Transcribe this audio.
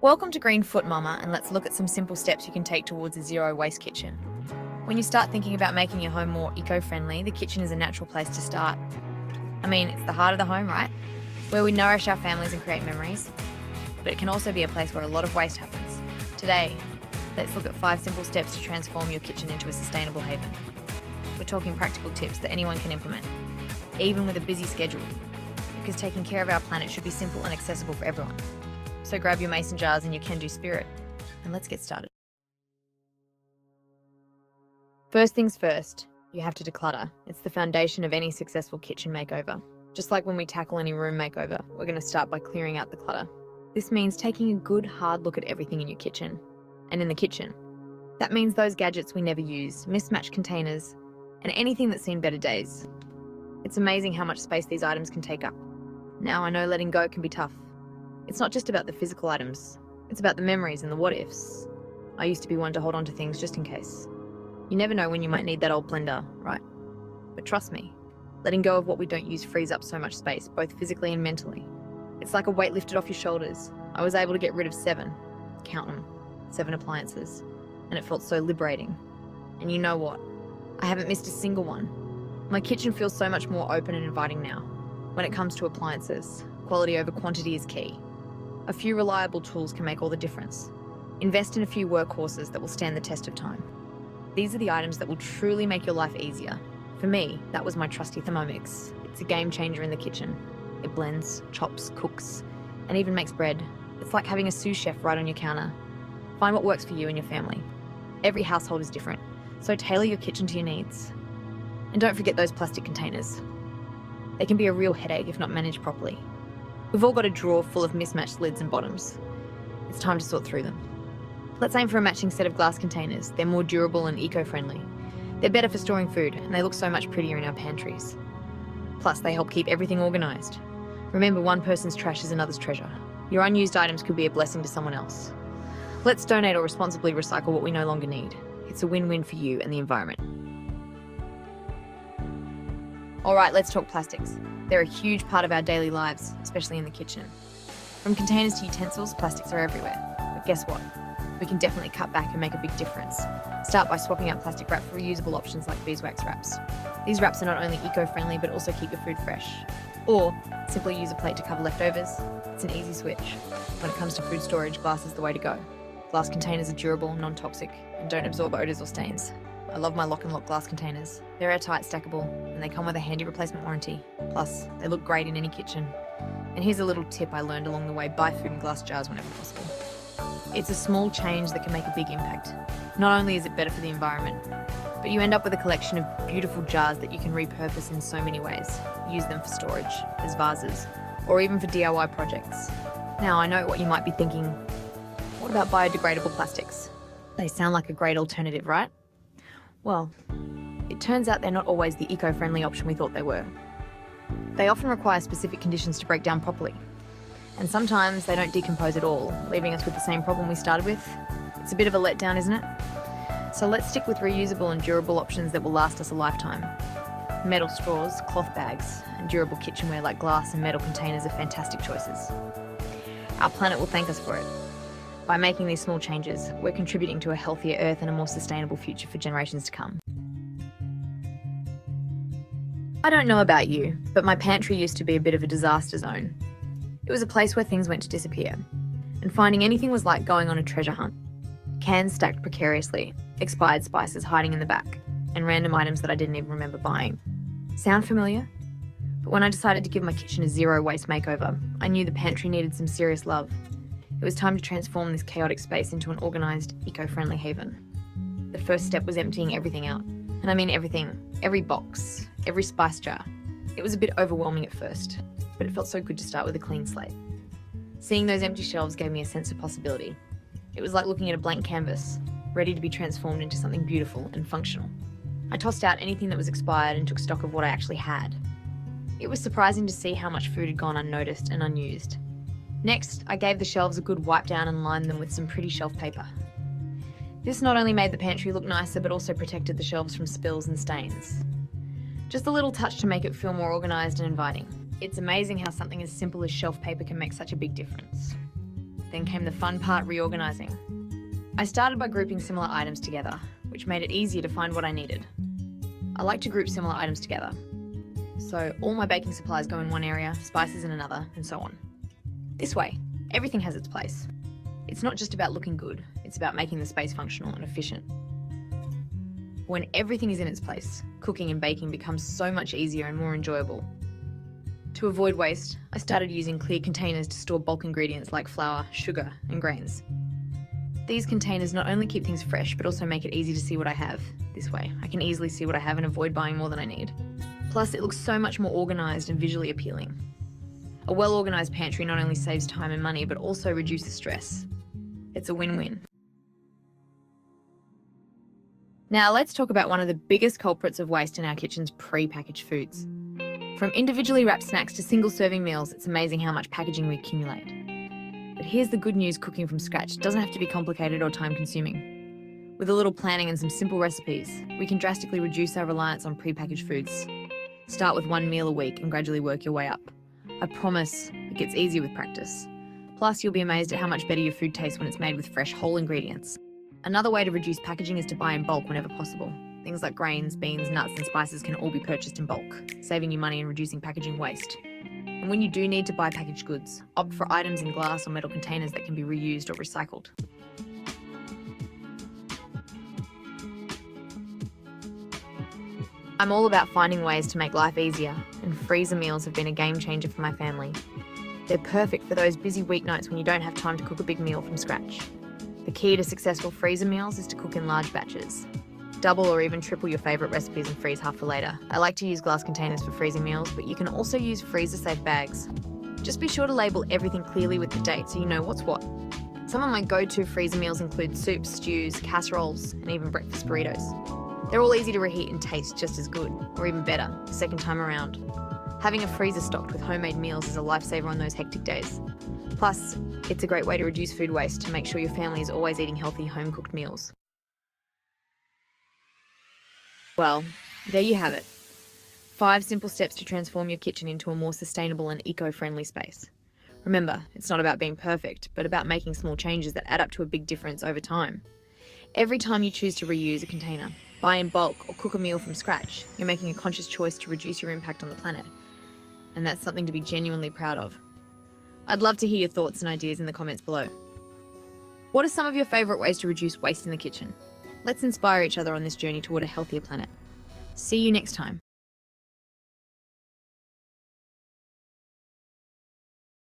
Welcome to Green Foot Mama, and let's look at some simple steps you can take towards a zero waste kitchen. When you start thinking about making your home more eco-friendly, the kitchen is a natural place to start. I mean, it's the heart of the home, right? Where we nourish our families and create memories. But it can also be a place where a lot of waste happens. Today, let's look at 5 simple steps to transform your kitchen into a sustainable haven. We're talking practical tips that anyone can implement, even with a busy schedule, because taking care of our planet should be simple and accessible for everyone. So grab your mason jars and your can-do spirit, and let's get started. First things first, you have to declutter. It's the foundation of any successful kitchen makeover. Just like when we tackle any room makeover, we're going to start by clearing out the clutter. This means taking a good hard look at everything in your kitchen. And in the kitchen, that means those gadgets we never use, mismatched containers, and anything that's seen better days. It's amazing how much space these items can take up. Now, I know letting go can be tough. It's not just about the physical items, it's about the memories and the what-ifs. I used to be one to hold on to things just in case. You never know when you might need that old blender, right? But trust me, letting go of what we don't use frees up so much space, both physically and mentally. It's like a weight lifted off your shoulders. I was able to get rid of 7, count them, 7 appliances, and it felt so liberating. And you know what? I haven't missed a single one. My kitchen feels so much more open and inviting now. When it comes to appliances, quality over quantity is key. A few reliable tools can make all the difference. Invest in a few workhorses that will stand the test of time. These are the items that will truly make your life easier. For me, that was my trusty Thermomix. It's a game changer in the kitchen. It blends, chops, cooks, and even makes bread. It's like having a sous chef right on your counter. Find what works for you and your family. Every household is different, so tailor your kitchen to your needs. And don't forget those plastic containers. They can be a real headache if not managed properly. We've all got a drawer full of mismatched lids and bottoms. It's time to sort through them. Let's aim for a matching set of glass containers. They're more durable and eco-friendly. They're better for storing food, and they look so much prettier in our pantries. Plus, they help keep everything organised. Remember, one person's trash is another's treasure. Your unused items could be a blessing to someone else. Let's donate or responsibly recycle what we no longer need. It's a win-win for you and the environment. Alright, let's talk plastics. They're a huge part of our daily lives, especially in the kitchen. From containers to utensils, plastics are everywhere. But guess what? We can definitely cut back and make a big difference. Start by swapping out plastic wrap for reusable options like beeswax wraps. These wraps are not only eco-friendly but also keep your food fresh. Or simply use a plate to cover leftovers. It's an easy switch. When it comes to food storage, glass is the way to go. Glass containers are durable, non-toxic, and don't absorb odours or stains. I love my lock and lock glass containers. They're airtight, stackable, and they come with a handy replacement warranty. Plus, they look great in any kitchen. And here's a little tip I learned along the way: buy food in glass jars whenever possible. It's a small change that can make a big impact. Not only is it better for the environment, but you end up with a collection of beautiful jars that you can repurpose in so many ways. Use them for storage, as vases, or even for DIY projects. Now, I know what you might be thinking. What about biodegradable plastics? They sound like a great alternative, right? Well, it turns out they're not always the eco-friendly option we thought they were. They often require specific conditions to break down properly. And sometimes they don't decompose at all, leaving us with the same problem we started with. It's a bit of a letdown, isn't it? So let's stick with reusable and durable options that will last us a lifetime. Metal straws, cloth bags, and durable kitchenware like glass and metal containers are fantastic choices. Our planet will thank us for it. By making these small changes, we're contributing to a healthier earth and a more sustainable future for generations to come. I don't know about you, but my pantry used to be a bit of a disaster zone. It was a place where things went to disappear, and finding anything was like going on a treasure hunt. Cans stacked precariously, expired spices hiding in the back, and random items that I didn't even remember buying. Sound familiar? But when I decided to give my kitchen a zero waste makeover, I knew the pantry needed some serious love. It was time to transform this chaotic space into an organised, eco-friendly haven. The first step was emptying everything out. And I mean everything. Every box, every spice jar. It was a bit overwhelming at first, but it felt so good to start with a clean slate. Seeing those empty shelves gave me a sense of possibility. It was like looking at a blank canvas, ready to be transformed into something beautiful and functional. I tossed out anything that was expired and took stock of what I actually had. It was surprising to see how much food had gone unnoticed and unused. Next, I gave the shelves a good wipe down and lined them with some pretty shelf paper. This not only made the pantry look nicer, but also protected the shelves from spills and stains. Just a little touch to make it feel more organised and inviting. It's amazing how something as simple as shelf paper can make such a big difference. Then came the fun part, reorganizing. I started by grouping similar items together, which made it easier to find what I needed. I like to group similar items together. So all my baking supplies go in one area, spices in another, and so on. This way, everything has its place. It's not just about looking good, it's about making the space functional and efficient. When everything is in its place, cooking and baking becomes so much easier and more enjoyable. To avoid waste, I started using clear containers to store bulk ingredients like flour, sugar, and grains. These containers not only keep things fresh, but also make it easy to see what I have. This way, I can easily see what I have and avoid buying more than I need. Plus, it looks so much more organised and visually appealing. A well-organised pantry not only saves time and money, but also reduces stress. It's a win-win. Now let's talk about one of the biggest culprits of waste in our kitchens, pre-packaged foods. From individually wrapped snacks to single-serving meals, it's amazing how much packaging we accumulate. But here's the good news, cooking from scratch doesn't have to be complicated or time-consuming. With a little planning and some simple recipes, we can drastically reduce our reliance on pre-packaged foods. Start with one meal a week and gradually work your way up. I promise it gets easier with practice. Plus, you'll be amazed at how much better your food tastes when it's made with fresh, whole ingredients. Another way to reduce packaging is to buy in bulk whenever possible. Things like grains, beans, nuts, and spices can all be purchased in bulk, saving you money and reducing packaging waste. And when you do need to buy packaged goods, opt for items in glass or metal containers that can be reused or recycled. I'm all about finding ways to make life easier, and freezer meals have been a game changer for my family. They're perfect for those busy weeknights when you don't have time to cook a big meal from scratch. The key to successful freezer meals is to cook in large batches. Double or even triple your favourite recipes and freeze half for later. I like to use glass containers for freezing meals, but you can also use freezer-safe bags. Just be sure to label everything clearly with the date so you know what's what. Some of my go-to freezer meals include soups, stews, casseroles, and even breakfast burritos. They're all easy to reheat and taste just as good, or even better, the second time around. Having a freezer stocked with homemade meals is a lifesaver on those hectic days. Plus, it's a great way to reduce food waste to make sure your family is always eating healthy, home-cooked meals. Well, there you have it. 5 simple steps to transform your kitchen into a more sustainable and eco-friendly space. Remember, it's not about being perfect, but about making small changes that add up to a big difference over time. Every time you choose to reuse a container, buy in bulk, or cook a meal from scratch, you're making a conscious choice to reduce your impact on the planet. And that's something to be genuinely proud of. I'd love to hear your thoughts and ideas in the comments below. What are some of your favourite ways to reduce waste in the kitchen? Let's inspire each other on this journey toward a healthier planet. See you next time.